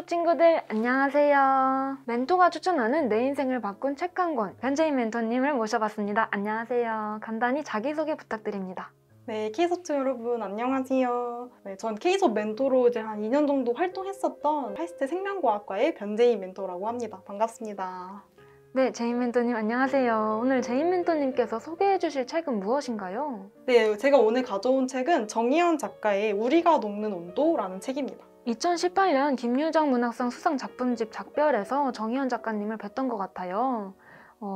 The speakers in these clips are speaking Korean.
K수업 친구들 안녕하세요. 멘토가 추천하는 내 인생을 바꾼 책 한 권, 변재인 멘토님을 모셔봤습니다. 안녕하세요. 간단히 자기소개 부탁드립니다. 네, K수업 여러분 안녕하세요. 네, 전 K수업 멘토로 이제 한 2년 정도 활동했었던 카이스트 생명과학과의 변재인 멘토라고 합니다. 반갑습니다. 네, 제인 멘토님 안녕하세요. 오늘 제인 멘토님께서 소개해 주실 책은 무엇인가요? 네, 제가 오늘 가져온 책은 정희연 작가의 우리가 녹는 온도라는 책입니다. 2018년 김유정 문학상 수상 작품집 작별에서 정희연 작가님을 뵀던 것 같아요.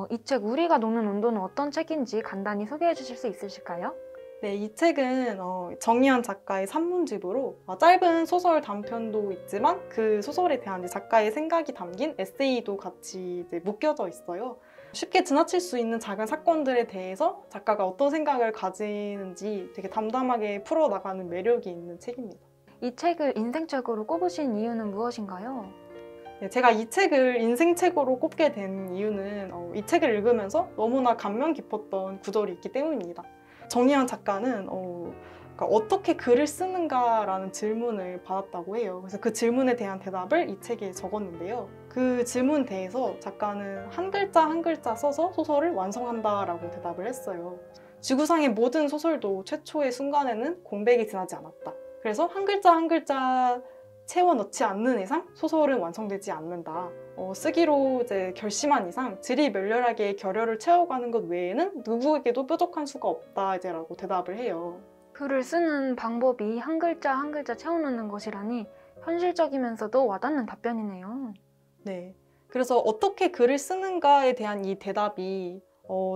이 책 우리가 녹는 온도는 어떤 책인지 간단히 소개해 주실 수 있으실까요? 네, 이 책은 정희연 작가의 산문집으로 짧은 소설 단편도 있지만 그 소설에 대한 작가의 생각이 담긴 에세이도 같이 이제 묶여져 있어요. 쉽게 지나칠 수 있는 작은 사건들에 대해서 작가가 어떤 생각을 가지는지 되게 담담하게 풀어나가는 매력이 있는 책입니다. 이 책을 인생책으로 꼽으신 이유는 무엇인가요? 네, 제가 이 책을 인생책으로 꼽게 된 이유는 이 책을 읽으면서 너무나 감명 깊었던 구절이 있기 때문입니다. 정희연 작가는 그러니까 어떻게 글을 쓰는가라는 질문을 받았다고 해요. 그래서 그 질문에 대한 대답을 이 책에 적었는데요. 그 질문에 대해서 작가는 한 글자 한 글자 써서 소설을 완성한다라고 대답을 했어요. 지구상의 모든 소설도 최초의 순간에는 공백이 지나지 않았다. 그래서 한 글자 한 글자 채워 넣지 않는 이상 소설은 완성되지 않는다. 쓰기로 이제 결심한 이상 질이 멸렬하게 결여를 채워가는 것 외에는 누구에게도 뾰족한 수가 없다 이제라고 대답을 해요. 글을 쓰는 방법이 한 글자 한 글자 채워넣는 것이라니 현실적이면서도 와닿는 답변이네요. 네. 그래서 어떻게 글을 쓰는가에 대한 이 대답이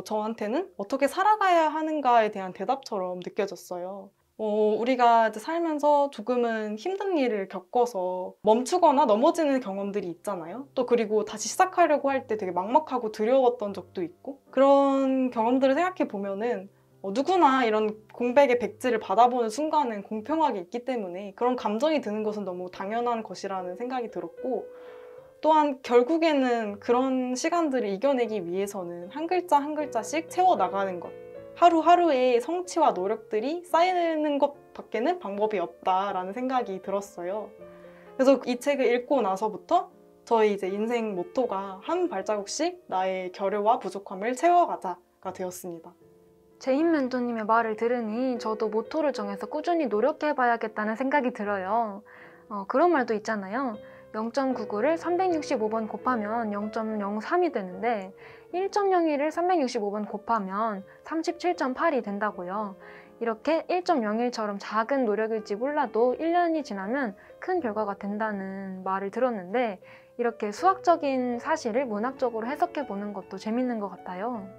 저한테는 어떻게 살아가야 하는가에 대한 대답처럼 느껴졌어요. 우리가 이제 살면서 조금은 힘든 일을 겪어서 멈추거나 넘어지는 경험들이 있잖아요. 또 그리고 다시 시작하려고 할 때 되게 막막하고 두려웠던 적도 있고 그런 경험들을 생각해 보면은 누구나 이런 공백의 백지를 받아보는 순간은 공평하게 있기 때문에 그런 감정이 드는 것은 너무 당연한 것이라는 생각이 들었고 또한 결국에는 그런 시간들을 이겨내기 위해서는 한 글자 한 글자씩 채워나가는 것 하루하루의 성취와 노력들이 쌓이는 것밖에는 방법이 없다라는 생각이 들었어요. 그래서 이 책을 읽고 나서부터 저희 이제 인생 모토가 한 발자국씩 나의 결여와 부족함을 채워가자가 되었습니다. 제인 멘토님의 말을 들으니 저도 모토를 정해서 꾸준히 노력해봐야겠다는 생각이 들어요. 그런 말도 있잖아요. 0.99를 365번 곱하면 0.03이 되는데 1.01을 365번 곱하면 37.8이 된다고요. 이렇게 1.01처럼 작은 노력일지 몰라도 1년이 지나면 큰 결과가 된다는 말을 들었는데 이렇게 수학적인 사실을 문학적으로 해석해보는 것도 재밌는 것 같아요.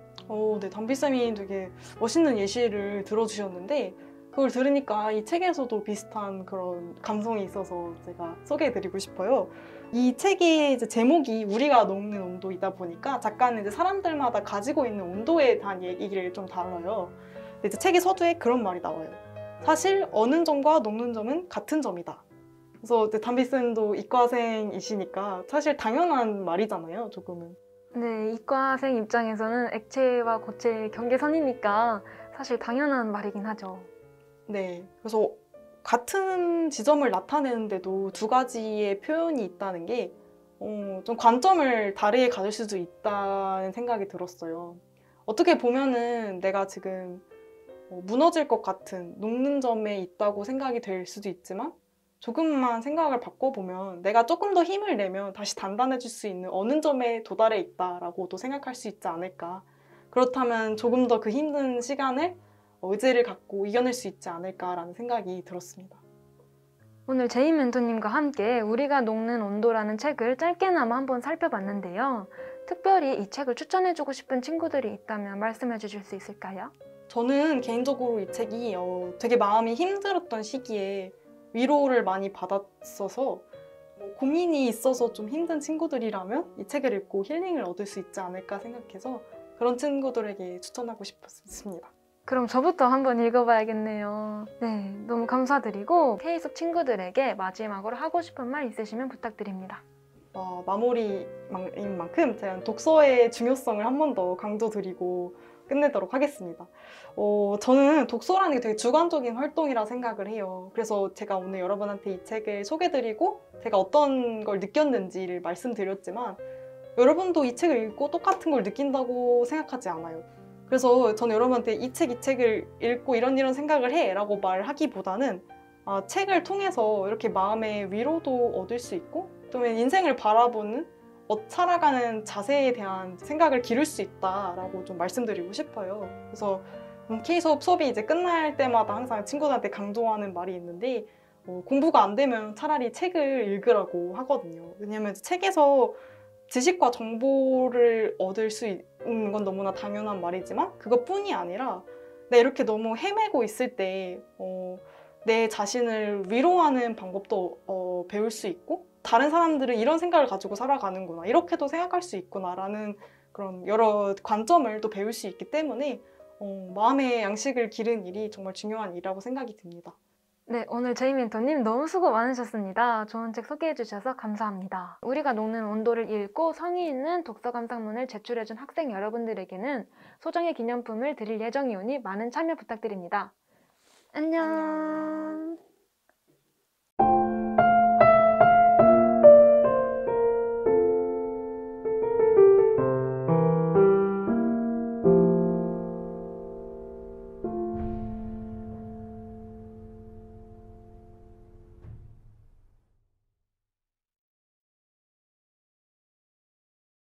네, 담비쌤이 되게 멋있는 예시를 들어주셨는데 그걸 들으니까 이 책에서도 비슷한 그런 감성이 있어서 제가 소개해드리고 싶어요. 이 책의 이제 제목이 우리가 녹는 온도이다 보니까 작가는 이제 사람들마다 가지고 있는 온도에 대한 얘기를 좀 다뤄요. 근데 이제 책의 서두에 그런 말이 나와요. 사실 어는 점과 녹는 점은 같은 점이다. 그래서 이제 담비쌤도 이과생이시니까 사실 당연한 말이잖아요, 조금은. 네, 이과생 입장에서는 액체와 고체의 경계선이니까 사실 당연한 말이긴 하죠. 네, 그래서 같은 지점을 나타내는데도 두 가지의 표현이 있다는 게 좀 관점을 다르게 가질 수도 있다는 생각이 들었어요. 어떻게 보면은 내가 지금 무너질 것 같은 녹는 점에 있다고 생각이 될 수도 있지만 조금만 생각을 바꿔보면 내가 조금 더 힘을 내면 다시 단단해질 수 있는 어느 점에 도달해 있다라고도 생각할 수 있지 않을까. 그렇다면 조금 더 그 힘든 시간을 의지를 갖고 이겨낼 수 있지 않을까라는 생각이 들었습니다. 오늘 제인 멘토님과 함께 우리가 녹는 온도라는 책을 짧게나마 한번 살펴봤는데요. 특별히 이 책을 추천해주고 싶은 친구들이 있다면 말씀해 주실 수 있을까요? 저는 개인적으로 이 책이 되게 마음이 힘들었던 시기에 위로를 많이 받았어서 고민이 있어서 좀 힘든 친구들이라면 이 책을 읽고 힐링을 얻을 수 있지 않을까 생각해서 그런 친구들에게 추천하고 싶었습니다. 그럼 저부터 한번 읽어봐야겠네요. 네, 너무 감사드리고 K수업 친구들에게 마지막으로 하고 싶은 말 있으시면 부탁드립니다. 마무리인 만큼 제가 독서의 중요성을 한 번 더 강조드리고 끝내도록 하겠습니다. 저는 독서라는 게 되게 주관적인 활동이라 생각을 해요. 그래서 제가 오늘 여러분한테 이 책을 소개드리고 제가 어떤 걸 느꼈는지를 말씀드렸지만 여러분도 이 책을 읽고 똑같은 걸 느낀다고 생각하지 않아요. 그래서 저는 여러분한테 이 책을 읽고 이런 생각을 해 라고 말하기보다는 책을 통해서 이렇게 마음의 위로도 얻을 수 있고 또 인생을 바라보는 살아가는 자세에 대한 생각을 기를 수 있다라고 좀 말씀드리고 싶어요. 그래서 K수업 수업이 이제 끝날 때마다 항상 친구들한테 강조하는 말이 있는데 공부가 안 되면 차라리 책을 읽으라고 하거든요. 왜냐면 책에서 지식과 정보를 얻을 수 있는 건 너무나 당연한 말이지만 그것뿐이 아니라 내가 이렇게 너무 헤매고 있을 때 내 자신을 위로하는 방법도 배울 수 있고 다른 사람들은 이런 생각을 가지고 살아가는구나 이렇게도 생각할 수 있구나라는 그런 여러 관점을 또 배울 수 있기 때문에 마음의 양식을 기르는 일이 정말 중요한 일이라고 생각이 듭니다. 네, 오늘 제이 멘토님 너무 수고 많으셨습니다. 좋은 책 소개해 주셔서 감사합니다. 우리가 녹는 온도를 읽고 성의 있는 독서 감상문을 제출해준 학생 여러분들에게는 소정의 기념품을 드릴 예정이오니 많은 참여 부탁드립니다. 안녕.